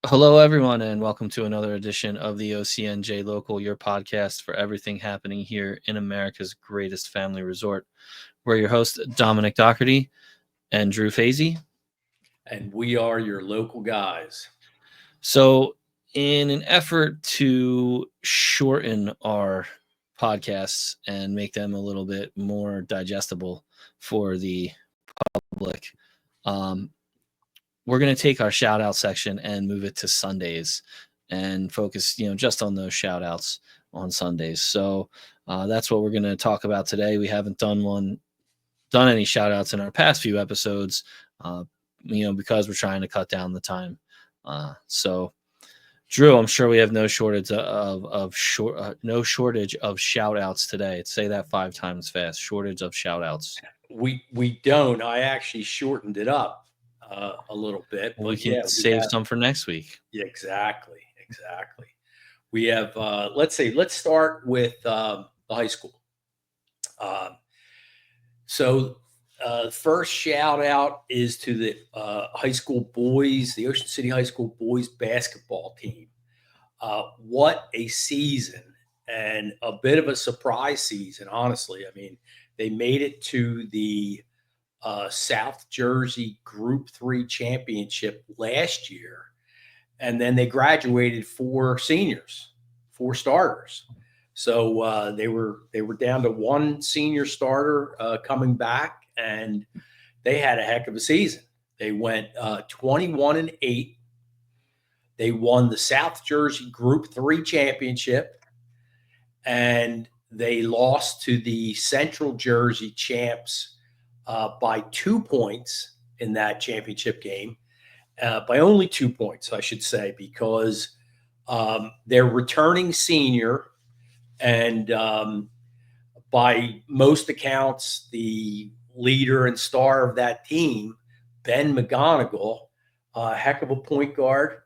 Hello, everyone, and welcome to another edition of the OCNJ Local, your podcast for everything happening here in America's greatest family resort. We're your hosts, Dominick Dougherty and Drew Fasy. And we are your local guys. So, in an effort to shorten our podcasts and make them a little bit more digestible for the public, um, we're going to take our shout out section and move it to Sundays and focus, just on those shout outs on Sundays. So that's what we're going to talk about today. We haven't done any shout outs in our past few episodes, because we're trying to cut down the time. So Drew, I'm sure we have no shortage of shout outs today. Say that 5 times fast. Shortage of shout outs. We don't. I actually shortened it up a little bit, Well, but we can save some for next week. Yeah, exactly. We have. Let's start with the high school. First shout out is to the high school boys, the Ocean City High School boys basketball team. What a season, and a bit of a surprise season, honestly. I mean, they made it to the South Jersey Group 3 championship last year, and then they graduated 4 seniors, 4 starters. So they were down to 1 senior starter coming back, and they had a heck of a season. They went 21-8. They won the South Jersey Group 3 championship, and they lost to the Central Jersey champs by 2 points in that championship game, by only 2 points, I should say, because their returning senior and by most accounts, the leader and star of that team, Ben McGonigal, a heck of a point guard.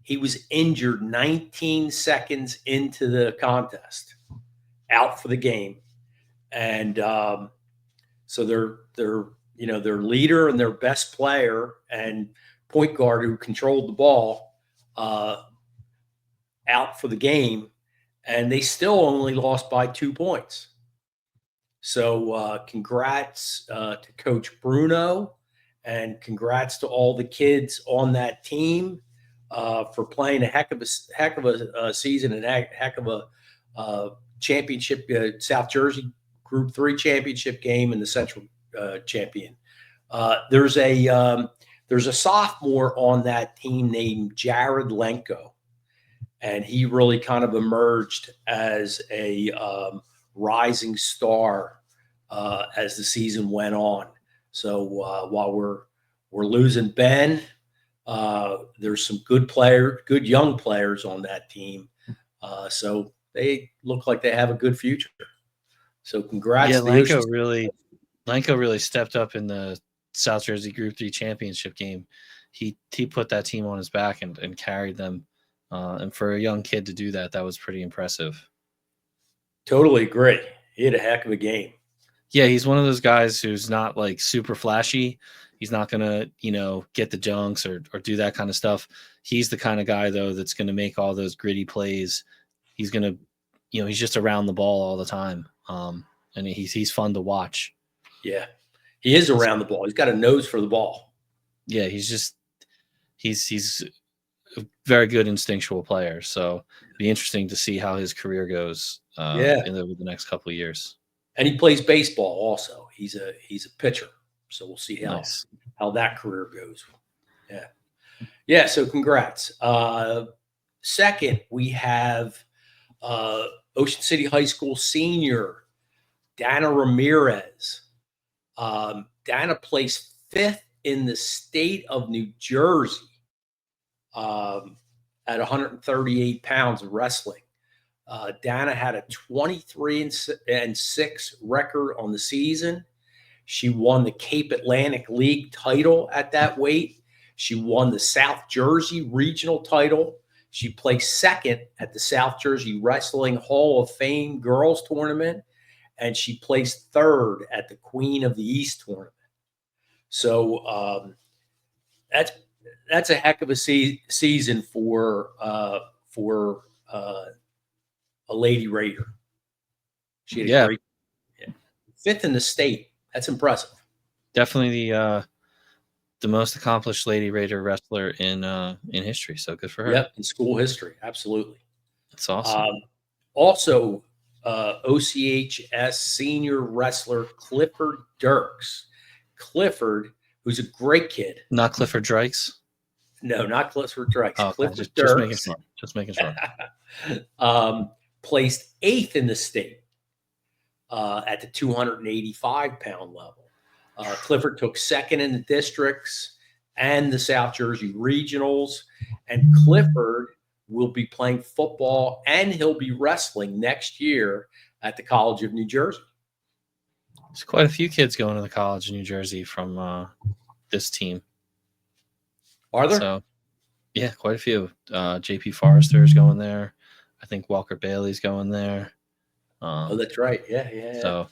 He was injured 19 seconds into the contest, out for the game, and so their leader and their best player and point guard who controlled the ball out for the game, and they still only lost by 2 points. So congrats to Coach Bruno, and congrats to all the kids on that team for playing a heck of a season and heck of a championship, South Jersey Group 3 championship game, and the Central champion. There's a sophomore on that team named Jared Lenko, and he really kind of emerged as a rising star as the season went on. So while we're losing Ben, there's some good young players on that team. So they look like they have a good future. So congrats to the Ocean. Lenko really stepped up in the South Jersey Group 3 championship game. He put that team on his back and carried them. And for a young kid to do that was pretty impressive. Totally agree. He had a heck of a game. Yeah, he's one of those guys who's not like super flashy. He's not going to, get the dunks or do that kind of stuff. He's the kind of guy, though, that's going to make all those gritty plays. He's going to, he's just around the ball all the time. And he's fun to watch. Yeah, he is around the ball. He's got a nose for the ball. Yeah, he's a very good instinctual player. So it'd be interesting to see how his career goes over the next couple of years. And he plays baseball also. He's a pitcher. So we'll see how that career goes. Yeah. So congrats. Second, we have Ocean City High School senior Dana Ramirez. Dana placed 5th in the state of New Jersey at 138 pounds of wrestling. Dana had a 23-6 record on the season. She won the Cape Atlantic League title at that weight. She won the South Jersey regional title. She placed 2nd at the South Jersey Wrestling Hall of Fame girls tournament, and she placed 3rd at the Queen of the East tournament. So that's that's a heck of a season for a Lady Raider. She had a Yeah, great fifth in the state. That's impressive. definitely the most accomplished Lady Raider wrestler in history. So good for her. Yep, in school history, absolutely. It's awesome. Also, OCHS senior wrestler Clifford Dirks. Clifford, who's a great kid. Not Clifford Drakes. No, not Clifford Dirks. Oh, okay. Clifford Just making Dirks sure. Just making sure. placed 8th in the state at the 285-pound level. Clifford took 2nd in the districts and the South Jersey regionals. And Clifford will be playing football and he'll be wrestling next year at the College of New Jersey. There's quite a few kids going to the College of New Jersey from this team. Are there? So, yeah, quite a few. J.P. Forrester's going there. I think Walker Bailey's going there. Oh, that's right. Yeah. So,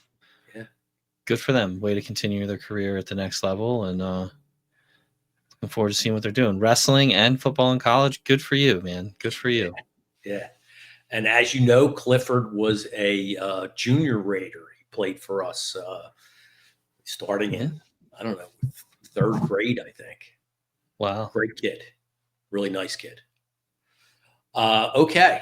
good for them. Way to continue their career at the next level, and looking forward to seeing what they're doing. Wrestling and football in college. Good for you, man. Good for you. Yeah. And as you know, Clifford was a junior Raider. He played for us starting in, I don't know, 3rd grade, I think. Wow. Great kid. Really nice kid. Okay.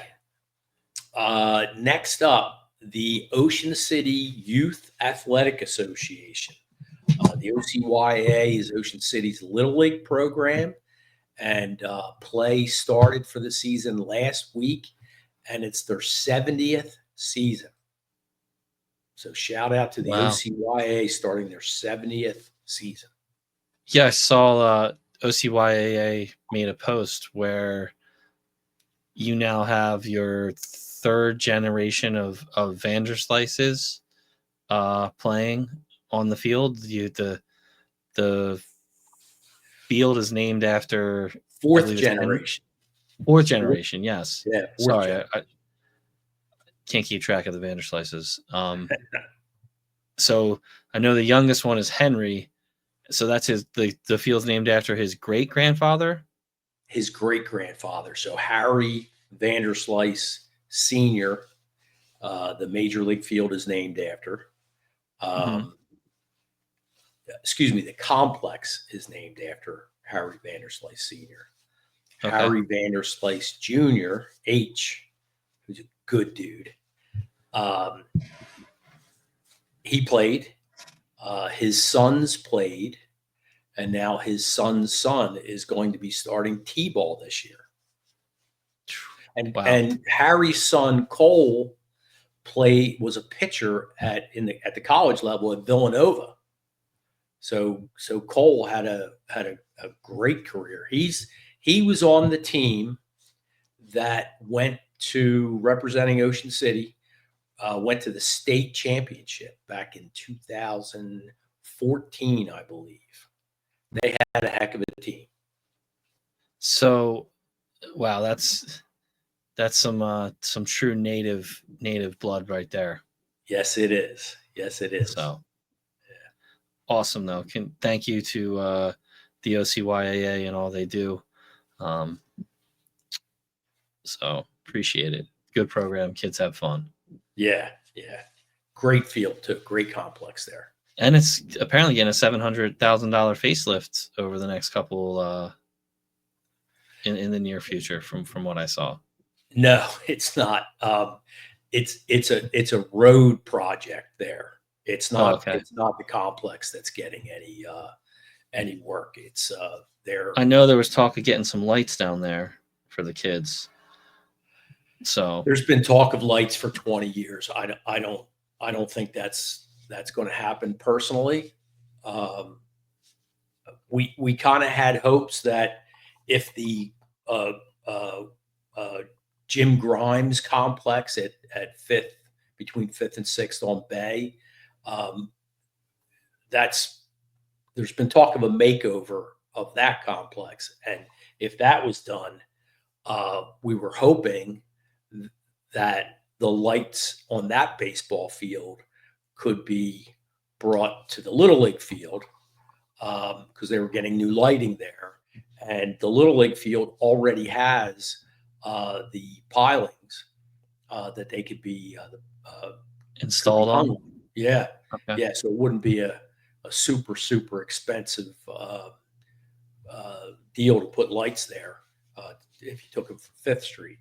Next up, the Ocean City Youth Athletic Association. The OCYA is Ocean City's Little League program, and play started for the season last week, and it's their 70th season. So shout out to the OCYA starting their 70th season. Yeah, I saw OCYAA made a post where you now have your 3rd generation of Vanderslices playing on the field. The field is named after 4th generation. 4th generation, yes. Yeah. Sorry, I can't keep track of the Vanderslices. So I know the youngest one is Henry. So that's the field's named after his great grandfather. His great grandfather. So Harry Vanderslice Sr. The major league field is named after. Excuse me, the complex is named after Harry Vanderslice Sr. Okay. Harry Vanderslice Jr., H, who's a good dude. He played. His sons played. And now his son's son is going to be starting T-ball this year. And Harry's son Cole was a pitcher at the college level at Villanova. So Cole had a great career. He was on the team that went to representing Ocean City, went to the state championship back in 2014, I believe. They had a heck of a team. So, wow, that's some true native blood right there. Yes, it is. So, yeah. Awesome though. Thank you to the OCYAA and all they do. So appreciate it. Good program. Kids have fun. Yeah. Great field too. Great complex there. And it's apparently getting a $700,000 facelift over the next couple in the near future, from what I saw. No, it's not. It's a road project there. It's not. It's not the complex that's getting any work. It's there. I know there was talk of getting some lights down there for the kids. So there's been talk of lights for 20 years. I don't think that's going to happen personally. We kind of had hopes that if the Jim Grimes complex at 5th, between 5th and 6th on Bay, there's been talk of a makeover of that complex. And if that was done, we were hoping that the lights on that baseball field could be brought to the Little League field, because they were getting new lighting there. and the Little League field already has the pilings that they could be Installed hung on. on. Yeah, Okay. yeah. So it wouldn't be a super expensive deal to put lights there if you took them from Fifth Street.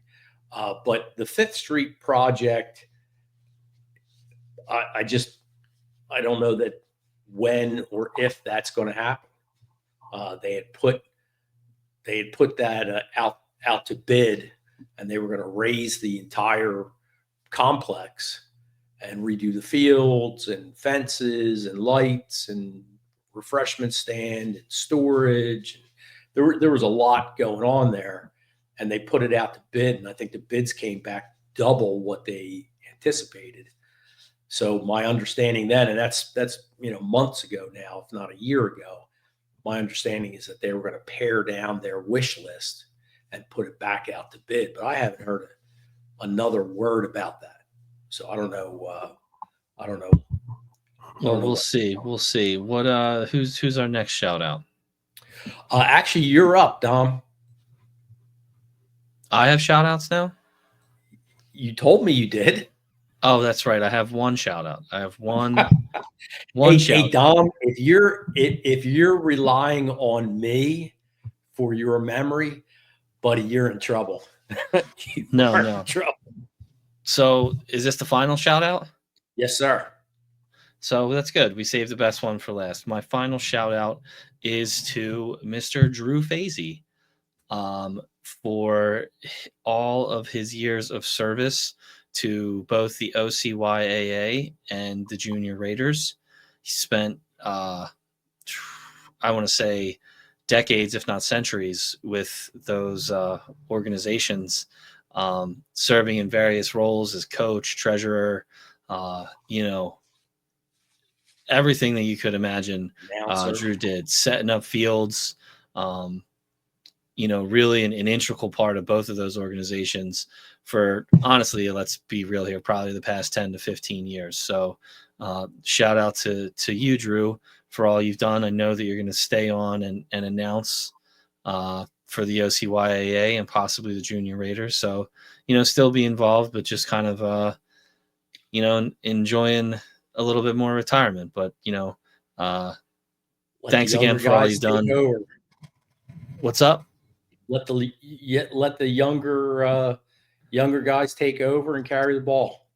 But the Fifth Street project, I don't know that when or if that's going to happen. They had put that out to bid, and they were going to raise the entire complex and redo the fields and fences and lights and refreshment stand and storage. There was a lot going on there, and they put it out to bid, and I think the bids came back double what they anticipated. So my understanding then, and that's months ago now, if not a year ago, my understanding is that they were going to pare down their wish list and put it back out to bid. But I haven't heard another word about that. So I don't know. Well, we'll see. We'll see. What who's our next shout out? Actually, you're up, Dom. I have shout outs now? You told me you did. Oh, that's right. I have one shout out. I have one shout Hey, out. Dom, if you're relying on me for your memory, buddy, you're in trouble. No. In trouble. So is this the final shout out? Yes, sir. So that's good. We saved the best one for last. My final shout out is to Mr. Drew Fasy for all of his years of service to both the OCYAA and the Junior Raiders. He spent, I want to say, decades, if not centuries, with those organizations, serving in various roles as coach, treasurer, everything that you could imagine. Drew did, setting up fields, really an integral part of both of those organizations for, honestly, let's be real here, probably the past 10 to 15 years. So shout out to you, Drew, for all you've done. I know that you're going to stay on and announce for the OCYAA and possibly the Junior Raiders. So, still be involved, but just kind of, enjoying a little bit more retirement. But, thanks again for all you've done. What's up? Let the younger guys take over and carry the ball.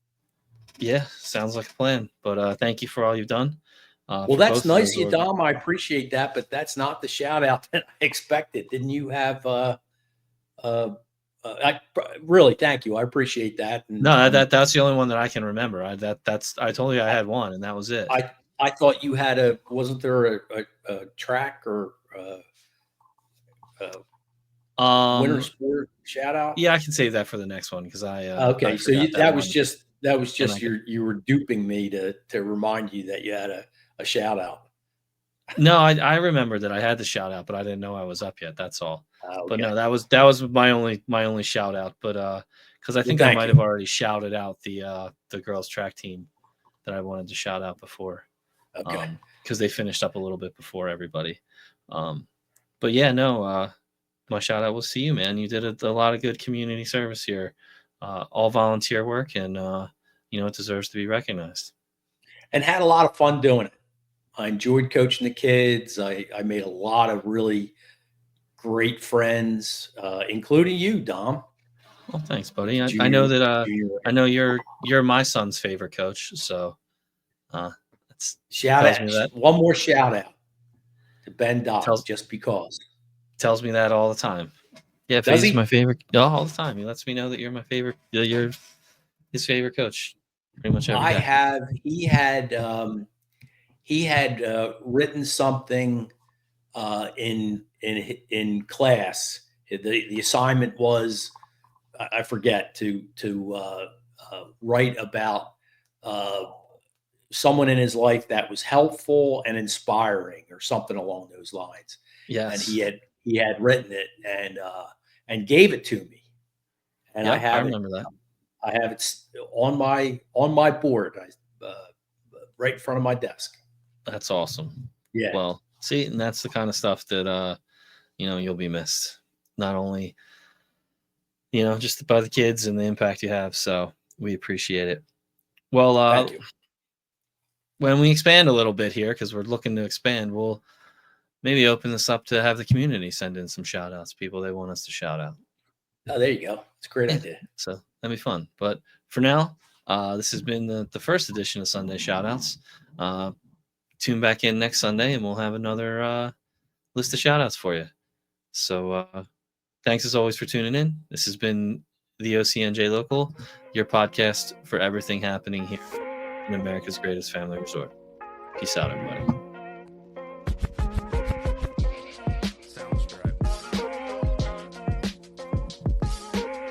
Yeah, sounds like a plan. But thank you for all you've done. Well, that's nice of you, Dom. I appreciate that, but that's not the shout out that I expected. Didn't you have? I really thank you. I appreciate that. And, no, that's the only one that I can remember. I told you I had one, and that was it. I thought you had wasn't there a track or winter sport shout out? Yeah, I can save that for the next one because okay. I So that was just you were duping me to remind you that you had a shout out. No, I remember that I had the shout out, but I didn't know I was up yet. That's all. Okay. But no, that was my only shout out. But because I think I might have already shouted out the girls track team that I wanted to shout out before. Okay. Because they finished up a little bit before everybody. But yeah, no. My shout out was to you, man. You did a lot of good community service here, all volunteer work, and it deserves to be recognized. And had a lot of fun doing it. I enjoyed coaching the kids. I made a lot of really great friends, including you, Dom. Well, thanks, buddy. I know that I know you're my son's favorite coach. So shout out. One more shout out to Ben Dodd, just because. Tells me that all the time. Yeah, he's my favorite. All the time. He lets me know that you're my favorite. You're his favorite coach. Pretty much every day. He had written something in class. The assignment was, I forget, to write about someone in his life that was helpful and inspiring, or something along those lines. Yes. And he had written it and gave it to me, and yep, I remember that. I have it on my board, right in front of my desk. That's awesome. Yeah. Well, see, and that's the kind of stuff that you'll be missed. Not only, just by the kids and the impact you have. So we appreciate it. Well, Thank you. when we expand a little bit here, because we're looking to expand, we'll maybe open this up to have the community send in some shout outs, people they want us to shout out. Oh, there you go. It's a great idea. So that'd be fun. But for now, this has been the first edition of Sunday Shoutouts. Tune back in next Sunday and we'll have another list of shoutouts for you. So thanks as always for tuning in. This has been the OCNJ Local, your podcast for everything happening here in America's greatest family resort. Peace out, everybody.